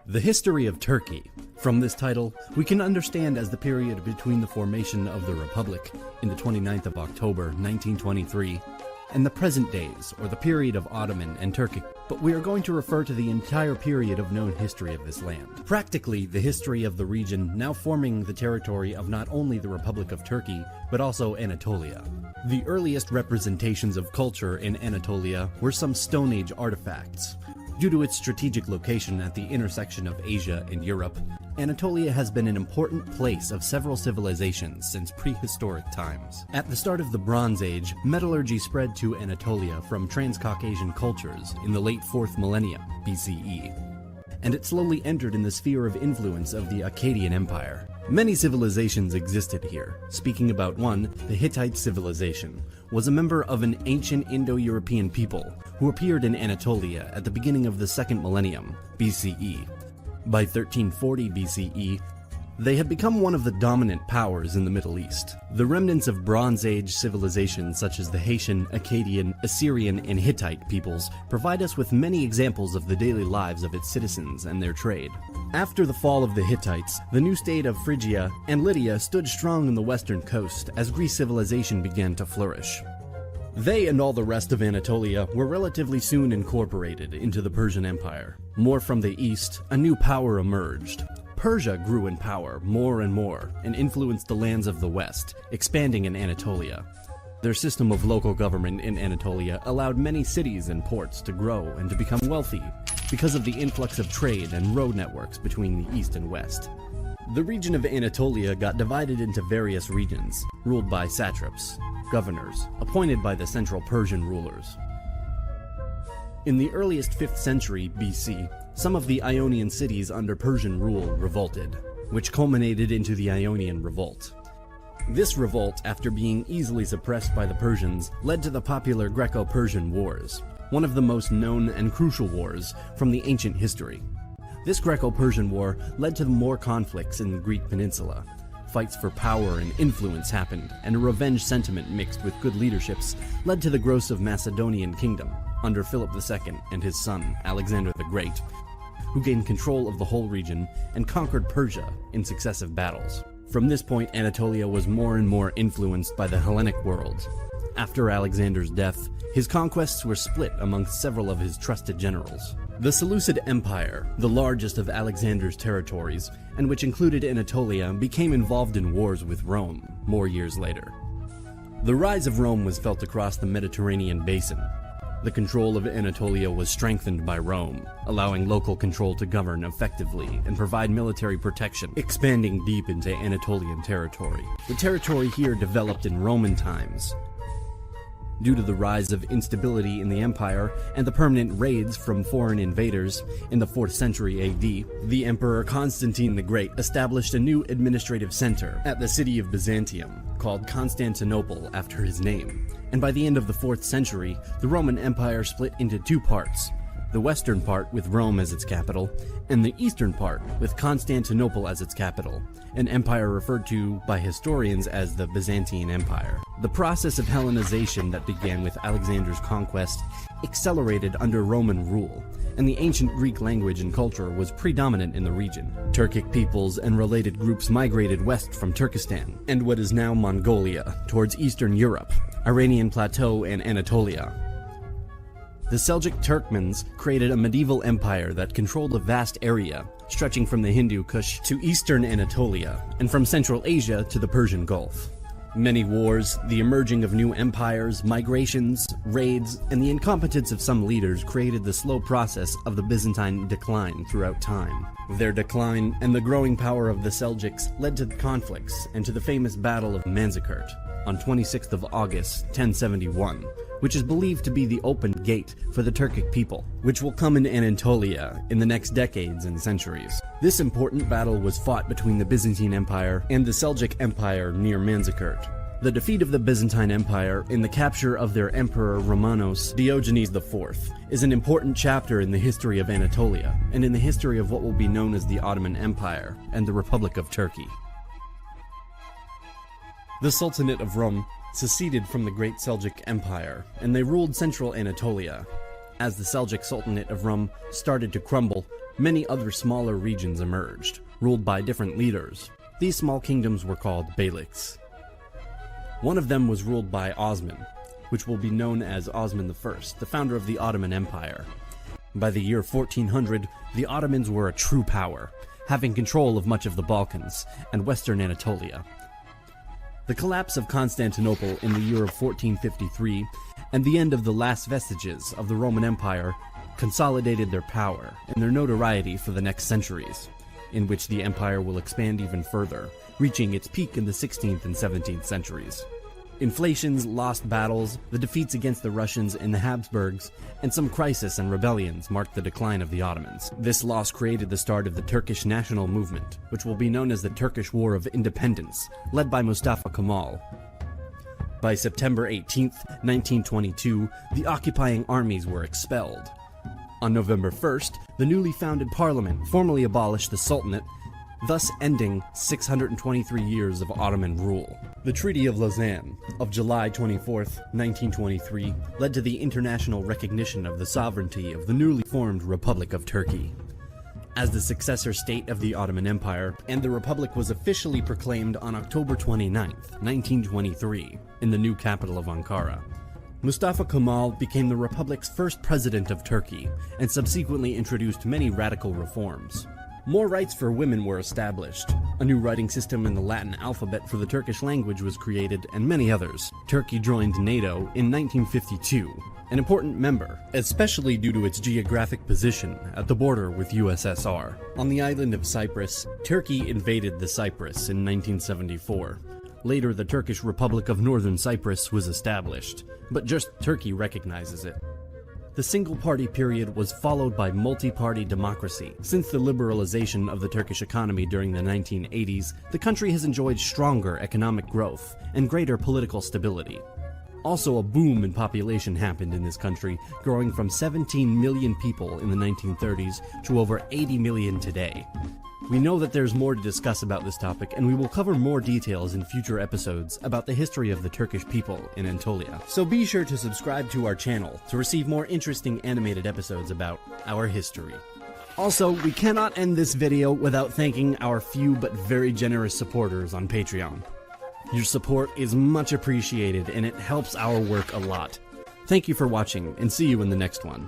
The history of Turkey. From this title, we can understand as the period between the formation of the Republic in the 29th of October 1923 and the present days, or the period of Ottoman and Turkic, but we are going to refer to the entire period of known history of this land. Practically, the history of the region now forming the territory of not only the Republic of Turkey, but also Anatolia. The earliest representations of culture in Anatolia were some Stone Age artifacts. Due to its strategic location at the intersection of Asia and Europe, Anatolia has been an important place of several civilizations since prehistoric times. At the start of the Bronze Age, metallurgy spread to Anatolia from Transcaucasian cultures in the late 4th millennium BCE, and it slowly entered in the sphere of influence of the Akkadian Empire. Many civilizations existed here. Speaking about one, the Hittite civilization was a member of an ancient Indo-European people who appeared in Anatolia at the beginning of the 2nd millennium BCE. By 1340 BCE, they had become one of the dominant powers in the Middle East. The remnants of Bronze Age civilizations such as the Haitian, Akkadian, Assyrian, and Hittite peoples provide us with many examples of the daily lives of its citizens and their trade. After the fall of the Hittites, the new state of Phrygia and Lydia stood strong on the western coast as Greece civilization began to flourish. They and all the rest of Anatolia were relatively soon incorporated into the Persian Empire. More from the east, a new power emerged. Persia grew in power more and more and influenced the lands of the west, expanding in Anatolia. Their system of local government in Anatolia allowed many cities and ports to grow and to become wealthy because of the influx of trade and road networks between the east and west. The region of Anatolia got divided into various regions, ruled by satraps, governors, appointed by the central Persian rulers. In the earliest 5th century BC, some of the Ionian cities under Persian rule revolted, which culminated into the Ionian Revolt. This revolt, after being easily suppressed by the Persians, led to the popular Greco-Persian Wars, one of the most known and crucial wars from the ancient history. This Greco-Persian War led to more conflicts in the Greek peninsula. Fights for power and influence happened, and a revenge sentiment mixed with good leaderships led to the growth of Macedonian kingdom under Philip II and his son, Alexander the Great, who gained control of the whole region and conquered Persia in successive battles. From this point, Anatolia was more and more influenced by the Hellenic world. After Alexander's death, his conquests were split amongst several of his trusted generals. The Seleucid Empire, the largest of Alexander's territories, and which included Anatolia, became involved in wars with Rome more years later. The rise of Rome was felt across the Mediterranean basin. The control of Anatolia was strengthened by Rome, allowing local control to govern effectively and provide military protection, expanding deep into Anatolian territory. The territory here developed in Roman times. Due to the rise of instability in the empire and the permanent raids from foreign invaders in the 4th century AD, the Emperor Constantine the Great established a new administrative center at the city of Byzantium, called Constantinople after his name. And by the end of the 4th century, the Roman Empire split into two parts, the western part with Rome as its capital, and the eastern part with Constantinople as its capital, an empire referred to by historians as the Byzantine Empire. The process of Hellenization that began with Alexander's conquest accelerated under Roman rule, and the ancient Greek language and culture was predominant in the region. Turkic peoples and related groups migrated west from Turkestan and what is now Mongolia towards Eastern Europe, Iranian Plateau, and Anatolia. The Seljuk Turkmens created a medieval empire that controlled a vast area, stretching from the Hindu Kush to eastern Anatolia, and from Central Asia to the Persian Gulf. Many wars, the emerging of new empires, migrations, raids, and the incompetence of some leaders created the slow process of the Byzantine decline throughout time. Their decline and the growing power of the Seljuks led to conflicts and to the famous Battle of Manzikert on 26th of August, 1071, which is believed to be the open gate for the Turkic people, which will come in Anatolia in the next decades and centuries. This important battle was fought between the Byzantine Empire and the Seljuk Empire near Manzikert. The defeat of the Byzantine Empire and the capture of their emperor Romanos Diogenes IV is an important chapter in the history of Anatolia and in the history of what will be known as the Ottoman Empire and the Republic of Turkey. The Sultanate of Rome seceded from the Great Seljuk Empire, and they ruled central Anatolia. As the Seljuk Sultanate of Rome started to crumble, Many other smaller regions emerged, ruled by different leaders. These small kingdoms were called beyliks. One of them was ruled by Osman, which will be known as Osman I, the founder of the Ottoman Empire. By the year 1400, the Ottomans were a true power, having control of much of the Balkans and western Anatolia. The collapse of Constantinople in the year of 1453 and the end of the last vestiges of the Roman Empire consolidated their power and their notoriety for the next centuries, in which the empire will expand even further, reaching its peak in the 16th and 17th centuries. Inflations, lost battles, the defeats against the Russians and the Habsburgs, and some crises and rebellions marked the decline of the Ottomans. This loss created the start of the Turkish national movement, which will be known as the Turkish War of Independence, led by Mustafa Kemal. By September 18, 1922, the occupying armies were expelled. On November 1st, the newly founded parliament formally abolished the Sultanate, thus ending 623 years of Ottoman rule. The Treaty of Lausanne of July 24, 1923, led to the international recognition of the sovereignty of the newly formed Republic of Turkey as the successor state of the Ottoman Empire, and the Republic was officially proclaimed on October 29, 1923, in the new capital of Ankara. Mustafa Kemal became the Republic's first president of Turkey, and subsequently introduced many radical reforms. More rights for women were established, a new writing system in the Latin alphabet for the Turkish language was created, and many others. Turkey joined NATO in 1952, an important member, especially due to its geographic position at the border with USSR. On the island of Cyprus, Turkey invaded the Cyprus in 1974. Later, the Turkish Republic of Northern Cyprus was established, but just Turkey recognizes it. The single-party period was followed by multi-party democracy. Since the liberalization of the Turkish economy during the 1980s, the country has enjoyed stronger economic growth and greater political stability. Also, a boom in population happened in this country, growing from 17 million people in the 1930s to over 80 million today. We know that there's more to discuss about this topic, and we will cover more details in future episodes about the history of the Turkish people in Anatolia. So be sure to subscribe to our channel to receive more interesting animated episodes about our history. Also, we cannot end this video without thanking our few but very generous supporters on Patreon. Your support is much appreciated, and it helps our work a lot. Thank you for watching, and see you in the next one.